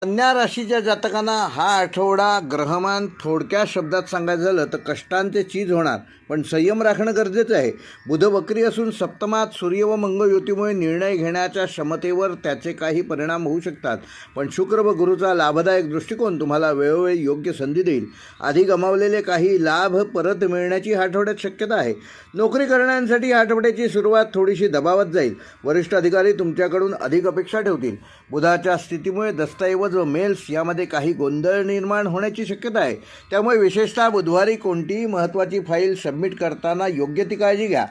कन्या राशीच्या जातकांना हा आठवडा ग्रहमान थोडक्या शब्दात सांगायचं झालं तर कष्टांचे चीज होणार, पण संयम राखणं गरजेचं आहे. बुध वक्री असून सप्तमात सूर्य व मंगळ युतीमुळे निर्णय घेण्याच्या क्षमतेवर त्याचे काही परिणाम होऊ शकतात. पण शुक्र व गुरुचा लाभदायक दृष्टिकोन तुम्हाला वेळोवेळी योग्य संधी देईल. आधी गमावलेले काही लाभ परत मिळण्याची ह्या आठवड्यात शक्यता आहे. नोकरी करण्यासाठी ह्या आठवड्याची सुरुवात थोडीशी दबावात जाईल. वरिष्ठ अधिकारी तुमच्याकडून अधिक अपेक्षा ठेवतील. बुधाच्या स्थितीमुळे दस्तऐवज व मेल्स यामध्ये काही गोंधळ निर्माण होण्याची शक्यता आहे. त्यामुळे विशेषतः बुधवारी कोणतीही महत्त्वाची फाईल सबमिट करताना योग्य ती काळजी घ्या.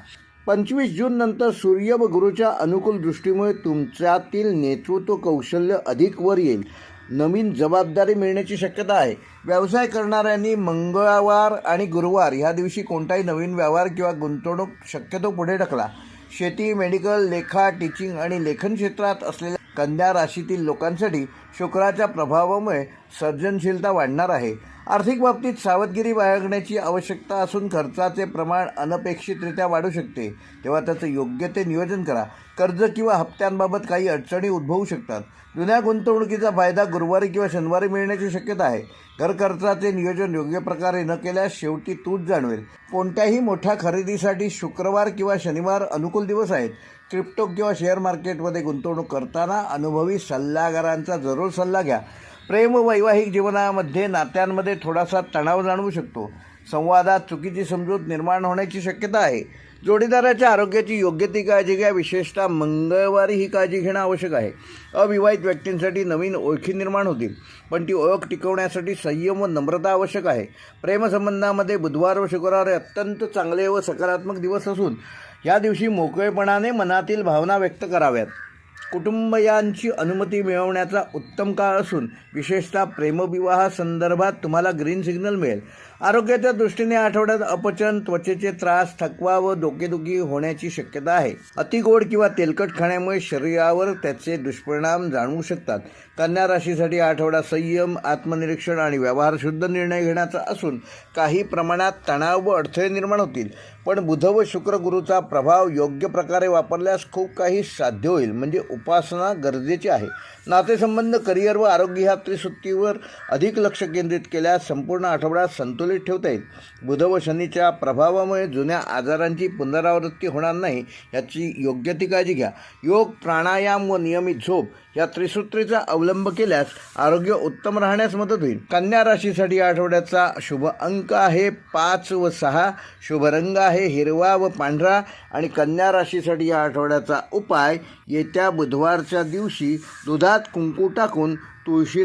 25 जून नंतर सूर्य व गुरुच्या अनुकूल दृष्टीमुळे तुमच्यातील नेतृत्व कौशल्य अधिक वर येईल. नवीन जबाबदारी मिळण्याची शक्यता आहे. व्यवसाय करणाऱ्यांनी मंगळवार आणि गुरुवार ह्या दिवशी कोणताही नवीन व्यवहार किंवा गुंतवणूक शक्यतो पुढे ढकला. शेती, मेडिकल, लेखा, टीचिंग आणि लेखन क्षेत्रात असलेल्या कन्या राशीतील लोकांसाठी शुक्राच्या प्रभावामुळे सर्जनशीलता वाढणार आहे. आर्थिक बाबतीत सावधगिरी बाळगण्याची आवश्यकता असून खर्चाचे प्रमाण अनपेक्षितरित्या वाढू शकते, तेव्हा त्याचं योग्य ते नियोजन करा. कर्ज किंवा हप्त्यांबाबत काही अडचणी उद्भवू शकतात. जुन्या गुंतवणुकीचा फायदा गुरुवारी किंवा शनिवारी मिळण्याची शक्यता आहे. घर खर्चाचे नियोजन योग्य प्रकारे न केल्यास शेवटी तूट जाणवेल. कोणत्याही मोठ्या खरेदीसाठी शुक्रवार किंवा शनिवार अनुकूल दिवस आहेत. क्रिप्टो किंवा शेअर मार्केटमध्ये गुंतवणूक करताना अनुभवी सल्लागारांचा जरूर सल्ला घ्या. प्रेम व वैवाहिक जीवनामध्ये नात्यांमध्ये थोडासा तणाव जाणवू शकतो. संवादात चुकीची समजूत निर्माण होण्याची शक्यता आहे. जोडीदाराच्या आरोग्याची योग्य ती काळजी घ्या. विशेषतः मंगळवारी ही काळजी घेणं आवश्यक आहे. अविवाहित व्यक्तींसाठी नवीन ओळखी निर्माण होतील, पण ती ओळख टिकवण्यासाठी संयम व नम्रता आवश्यक आहे. प्रेमसंबंधामध्ये बुधवार व शुक्रवार हे अत्यंत चांगले व सकारात्मक दिवस असून या दिवशी मोकळेपणाने मनातील भावना व्यक्त कराव्यात. कुटुंबियांची अनुमती मिळवण्याचा उत्तम काळ असून विशेषतः प्रेमविवाहासंदर्भात तुम्हाला ग्रीन सिग्नल मिळेल. आरोग्याच्या दृष्टीने आठवड्यात अपचन, त्वचेचे त्रास, थकवा व डोकेदुखी होण्याची शक्यता आहे. अतिगोड किंवा तेलकट खाण्यामुळे शरीरावर त्याचे दुष्परिणाम जाणवू शकतात. कन्या राशीसाठी आठवडा संयम, आत्मनिरीक्षण आणि व्यवहारशुद्ध निर्णय घेण्याचा असून काही प्रमाणात तणाव व अडथळे निर्माण होतील. पण बुध व शुक्र गुरुचा प्रभाव योग्य प्रकारे वापरल्यास खूप काही साध्य होईल. म्हणजे उपासना गरजेची आहे. नातेसंबंध, करिअर व आरोग्य ह्या त्रिसूत्रीवर अधिक लक्ष केंद्रित केल्यास संपूर्ण आठवडा संतुलित ठेवता येईल. बुध व शनीच्या प्रभावामुळे जुन्या आजारांची पुनरावृत्ती होणार नाही याची योग्य ती काळजी घ्या. योग, प्राणायाम व नियमित झोप या त्रिसूत्रीचा अवलंब केल्यास आरोग्य उत्तम राहण्यास मदत होईल. कन्या राशीसाठी आठवड्याचा शुभ अंक आहे 5 व 6. शुभ रंग आहे हिरवा व पांढरा. आणि कन्या राशीसाठी या आठवड्याचा उपाय येत्या बुधवारच्या दिवशी दुधात कुंकू टाकून तुळशी